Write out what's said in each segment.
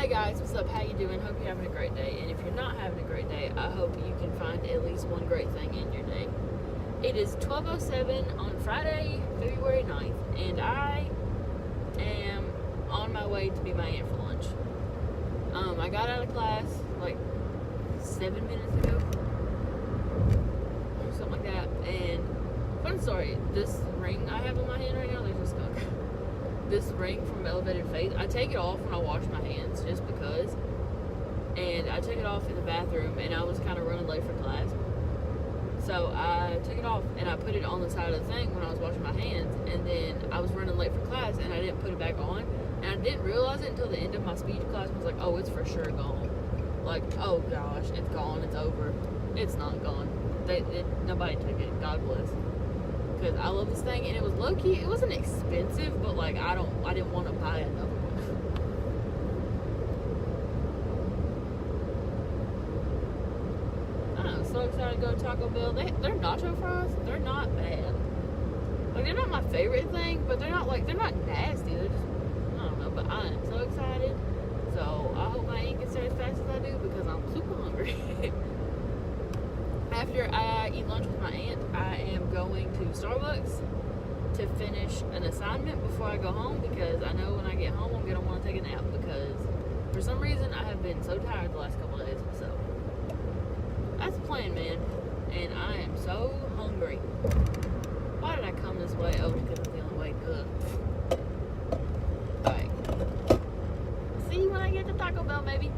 guys, what's up? How you doing? Hope you're having a great day. And if you're not having a great day, I hope you can find at least one great thing in your day. It is 12:07 on Friday, February 9th, and I am on my way to be my aunt for lunch. I got out of class like 7 minutes ago, or something like that. And fun story, this ring I have on my hand right now, there's a skunk. This ring from Elevated Faith, I take it off when I wash my hands just because. And I took it off in the bathroom and I was kind of running late for class. So I took it off and I put it on the side of the thing when I was washing my hands. And then I was running late for class and I didn't put it back on. And I didn't realize it until the end of my speech class. I was like, oh, it's for sure gone. Like, oh gosh, it's gone, it's over. It's not gone. Nobody took it, God bless. Because I love this thing, and it was low-key, it wasn't expensive, but like I didn't want to buy another one. I'm so excited to go to Taco Bell. Their nacho fries, they're not bad. Like, they're not my favorite thing, but they're not nasty. They're just, I don't know, but I am so excited. So I hope my aunt gets there as fast as I do because I'm super hungry. After I eat lunch with my aunt, I am going to Starbucks to finish an assignment before I go home because I know when I get home I'm going to want to take a nap because for some reason I have been so tired the last couple of days. So that's the plan, man. And I am so hungry. Why did I come this way? Oh, because it's the only way. Ugh. Alright. See you when I get to Taco Bell, baby.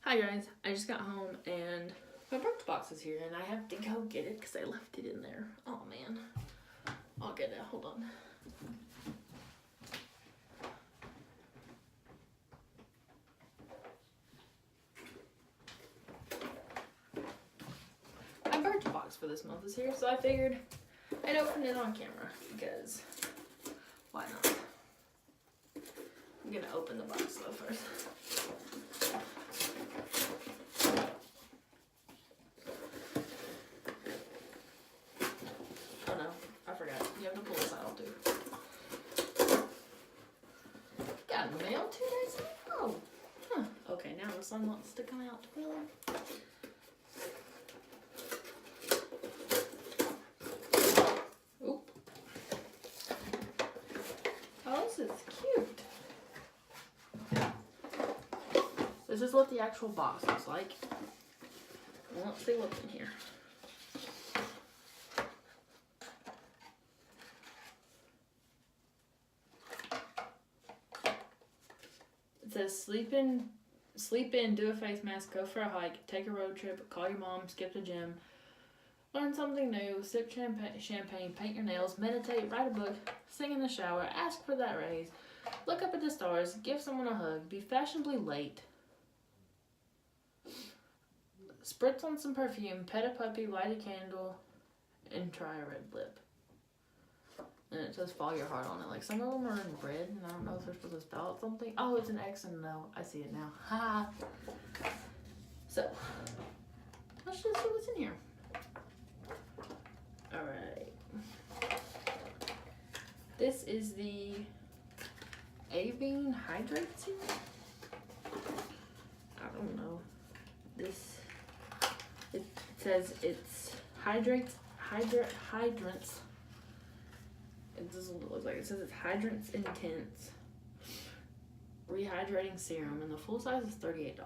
Hi guys, I just got home and my Birchbox is here, and I have to go get it because I left it in there. Oh, man. I'll get it. Hold on. My Birchbox for this month is here, so I figured I'd open it on camera because why not? I'm going to open the box, though, first. Mail 2 days ago? Oh. Huh. Okay, now the sun wants to come out to film. Oop. Oh, this is cute. This is what the actual box looks like. Well, let's see what's in here. It says sleep in, do a face mask, go for a hike, take a road trip, call your mom, skip the gym, learn something new, sip champagne, paint your nails, meditate, write a book, sing in the shower, ask for that raise, look up at the stars, give someone a hug, be fashionably late, spritz on some perfume, pet a puppy, light a candle, and try a red lip. And it says follow your heart on it. Like, some of them are in red, and I don't know if they're supposed to spell out something. Oh, it's an X and an L. I see it now. Ha! So, let's just see what's in here. Alright. This is the Avene Hydrate Serum. I don't know. It says it's hydrants. It doesn't look like it. It says it's Hydrants Intense Rehydrating Serum, and the full size is $38.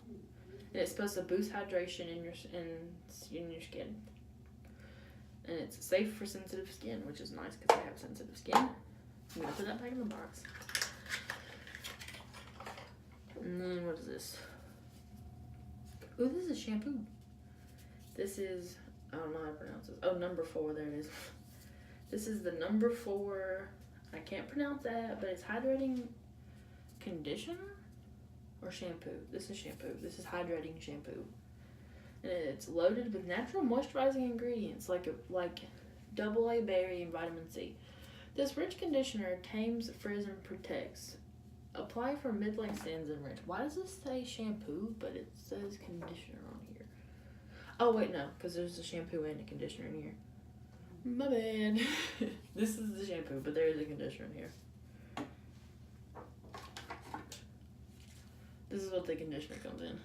And it's supposed to boost hydration in your skin. And it's safe for sensitive skin, which is nice because I have sensitive skin. I'm gonna put that back in the box. And then what is this? Oh, this is shampoo. This is, I don't know how to pronounce this. Oh, number 4. There it is. This is the number 4, I can't pronounce that, but it's hydrating conditioner or shampoo. This is shampoo. This is hydrating shampoo. And it's loaded with natural moisturizing ingredients like AA berry and vitamin C. This rich conditioner tames, frizz, and protects. Apply for mid-length stands and rinse. Why does this say shampoo, but it says conditioner on here? Oh, wait, no, because there's a shampoo and a conditioner in here. My bad. This is the shampoo, but there is a conditioner in here. This is what the conditioner comes in.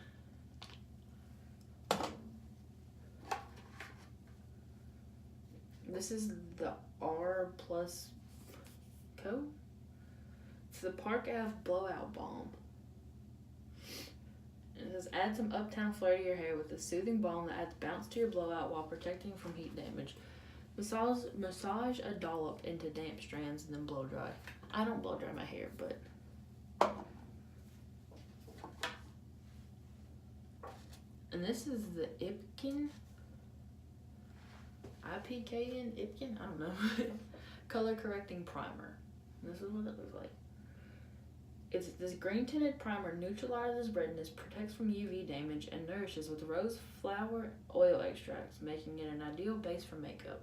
This is the R Plus Co. It's the Park Ave Blowout Balm. It says, add some uptown flair to your hair with a soothing balm that adds bounce to your blowout while protecting from heat damage. Massage a dollop into damp strands and then blow dry. I don't blow dry my hair, but and this is the Ipken, Ipken, I don't know, color correcting primer. This is what it looks like. It's this green tinted primer neutralizes redness, protects from UV damage, and nourishes with rose flower oil extracts, making it an ideal base for makeup.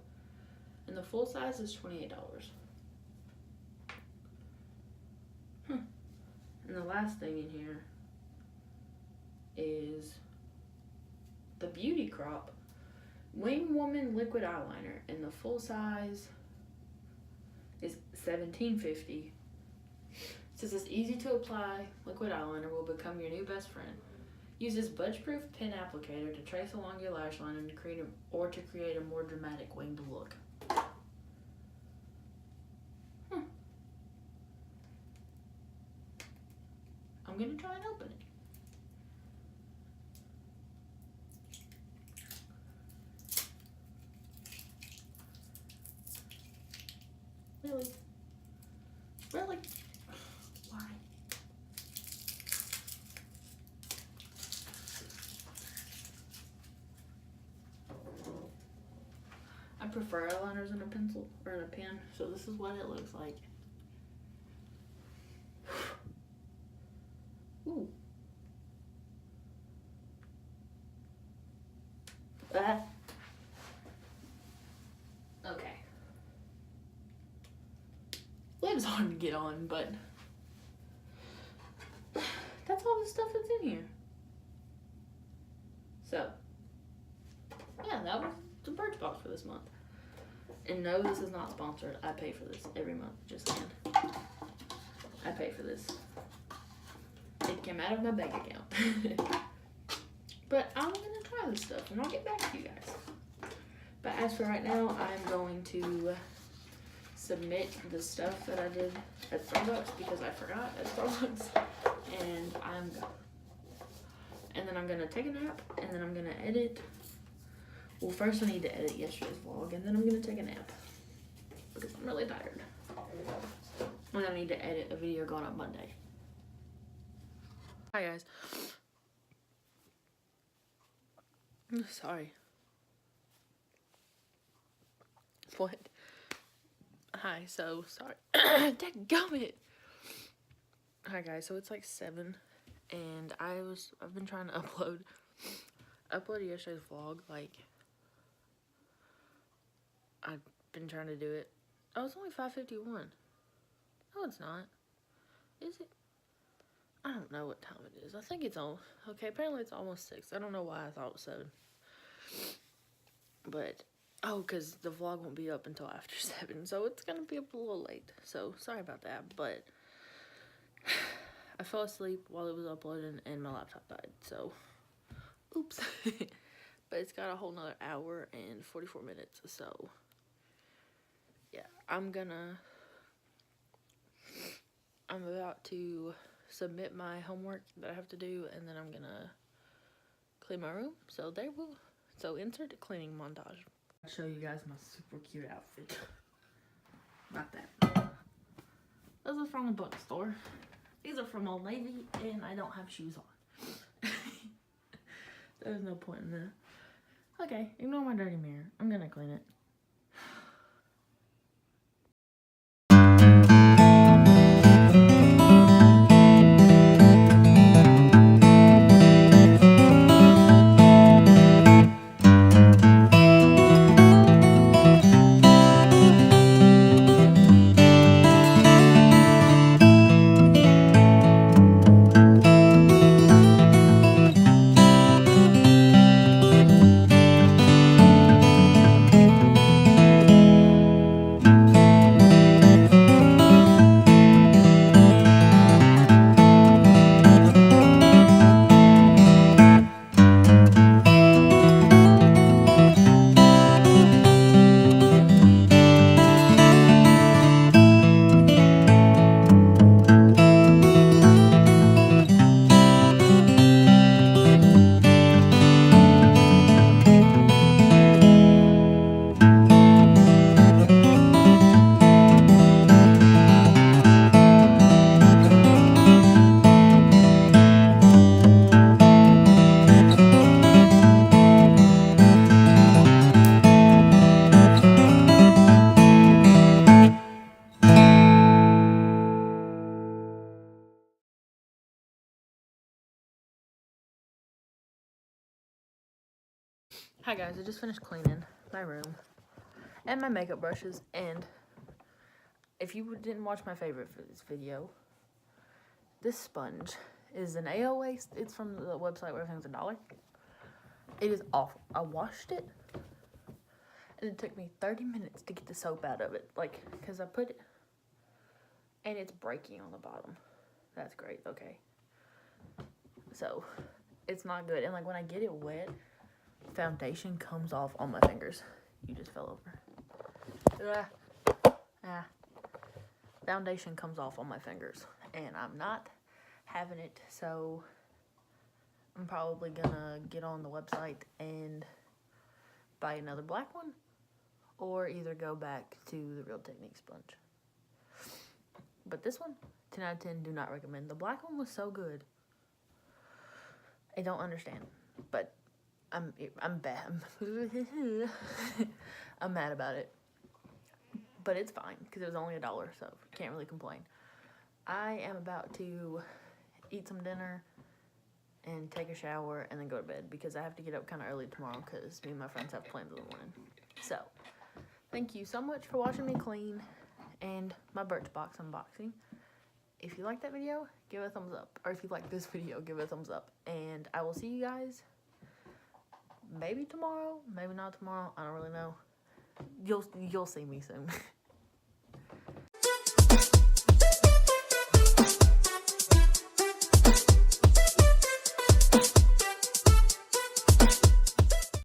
And the full size is $28. And the last thing in here is the Beauty Crop Wing Woman Liquid Eyeliner, and the full size is $17.50. Says this easy to apply liquid eyeliner will become your new best friend. Use this budge-proof pen applicator to trace along your lash line and to create a more dramatic winged look. I'm gonna try and open it. Really? Really? Why? I prefer eyeliners in a pencil or in a pen, so this is what it looks like. Ooh. Okay. Lip's hard to get on, but that's all the stuff that's in here. So, yeah, that was the Birchbox for this month. And no, this is not sponsored. I pay for this every month, just saying. I pay for this. It came out of my bank account. But I'm gonna try this stuff and I'll get back to you guys. But as for right now, I'm going to submit the stuff that I did at Starbucks because I forgot at Starbucks, and then I'm gonna take a nap, and then I'm gonna edit. Well, first I need to edit yesterday's vlog, and then I'm gonna take a nap because I'm really tired. And I need to edit a video going up Monday. Hi guys. Sorry. What? Hi, so sorry. Dadgummit. Hi guys, so it's like 7 and I've been trying to upload yesterday's vlog. Like, I've been trying to do it. Oh, it's only 5:51. No, it's not. Is it? I don't know what time it is. I think it's on. Okay, apparently it's almost 6. I don't know why I thought it was 7. But, oh, because the vlog won't be up until after 7. So it's going to be up a little late. So, sorry about that. But I fell asleep while it was uploading and my laptop died. So, oops. But it's got a whole nother hour and 44 minutes. So, yeah. I'm about to submit my homework that I have to do, and then I'm gonna clean my room. So insert a cleaning montage. I'll show you guys my super cute outfit. Not that. Those are from the bookstore. These are from Old Navy, and I don't have shoes on. There's no point in that. Okay, ignore my dirty mirror. I'm gonna clean it. Hi guys, I just finished cleaning my room and my makeup brushes, and if you didn't watch my favorite for this video, this sponge is an AOA. It's from the website where everything's $1. It is awful. I washed it and it took me 30 minutes to get the soap out of it, like, because I put it and it's breaking on the bottom. That's great. Okay, so it's not good, and like when I get it wet, foundation comes off on my fingers. You just fell over. Foundation comes off on my fingers, and I'm not having it, so I'm probably gonna get on the website and buy another black one, or either go back to the Real Technique sponge. But this one, 10 out of 10, do not recommend. The black one was so good. I don't understand, but I'm bad. I'm mad about it, but it's fine because it was only $1, so can't really complain. I am about to eat some dinner and take a shower and then go to bed because I have to get up kind of early tomorrow because me and my friends have plans in the morning. So, thank you so much for watching me clean and my Birchbox unboxing. If you like that video, give it a thumbs up. Or if you like this video, give it a thumbs up. And I will see you guys maybe tomorrow, maybe not tomorrow. I don't really know. You'll see me soon.